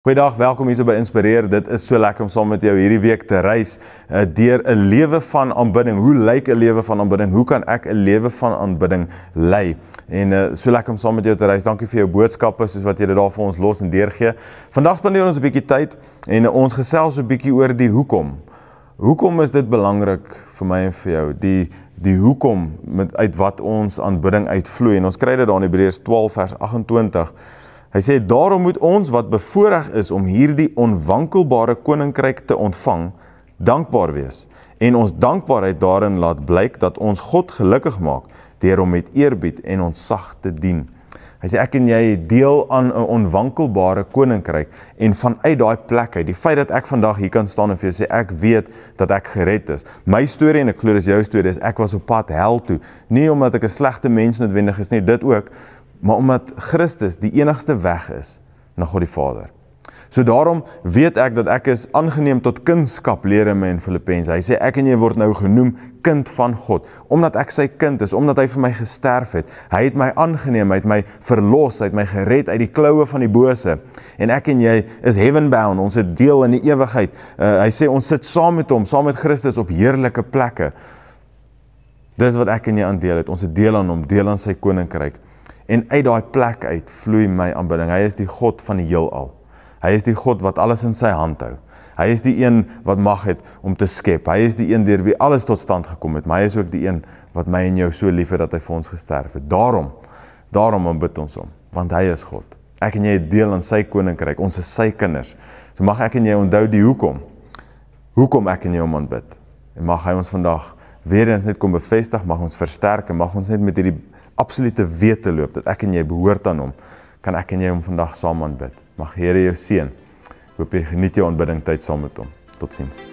Goeiedag, welkom hier so by Inspireer. Dit is so lekker om saam met jou hierdie week te reis deur 'n lewe van aanbidding. Hoe lyk 'n lewe van aanbidding? Hoe kan ek 'n lewe van aanbidding lei? En so lekker om saam met jou te reis. Dankie vir jou boodskappe soos wat jy dit daar vir ons los en deurgee. Vandag spandeer ons 'n bietjie tyd en ons gesels 'n bietjie oor die hoekom. Hoekom is dit belangrik vir my en vir jou? Die hoekom uit wat ons aanbidding uitvloei. En ons kry dit daar in Hebreërs 12 vers 28. Hy sê, daarom moet ons wat bevoorreg is om hierdie onwankelbare koninkryk te ontvang, dankbaar wees. En ons dankbaarheid daarin laat blyk dat ons God gelukkig maak, deur hom met eerbied en ontzag te dien. Hy sê, ek en jy deel aan 'n onwankelbare koninkryk, en vanuit daai plek uit, die feit dat ek vandag hier kan staan en vir jou sê, ek weet dat ek gered is. My storie, en ek glo dis jou storie, is ek was op pad hel toe. Nie omdat ek 'n slegte mens noodwendig is nie, dit ook, maar omdat Christus die enigste weg is na God die Vader. So daarom weet ek dat ek is aangeneem tot kindskap, leer hy my in Filippense. Hy sê, ek en jy word nou genoem kind van God, omdat ek sy kind is, omdat hy vir my gesterf het. Hy het my aangeneem, hy het my verlos, hy het my gered uit die kloue van die bose. En ek en jy is heaven-bound, ons het deel in die ewigheid. Hy sê, ons sit saam met hom, saam met Christus op heerlike plekke. Dis wat ek en jy aandeel het, ons het deel aan hom, deel aan sy koninkryk. En uit daai plek uit vloei my aanbidding. Hy is die God van die heelal. Hy is die God wat alles in sy hand hou. Hy is die een wat mag het om te skep. Hy is die een deur wie alles tot stand gekom het. Maar hy is ook die een wat my en jou so lief het dat hy vir ons gesterf het. Daarom aanbid ons hom, want hy is God. Ek en jy het deel aan sy koninkryk. Ons is sy kinders. So mag ek en jy onthou die hoekom ek en jy hom aanbid. En mag hy ons vandag weer eens net kom bevestig, mag ons versterk en mag ons net met hierdie absolute wete loop, dat ek en jy behoort aan hom, kan ek en jy hom vandag saam aanbid. Mag Here jou seën. Ek hoop jy geniet jou aanbidding tyd saam met hom. Totsiens.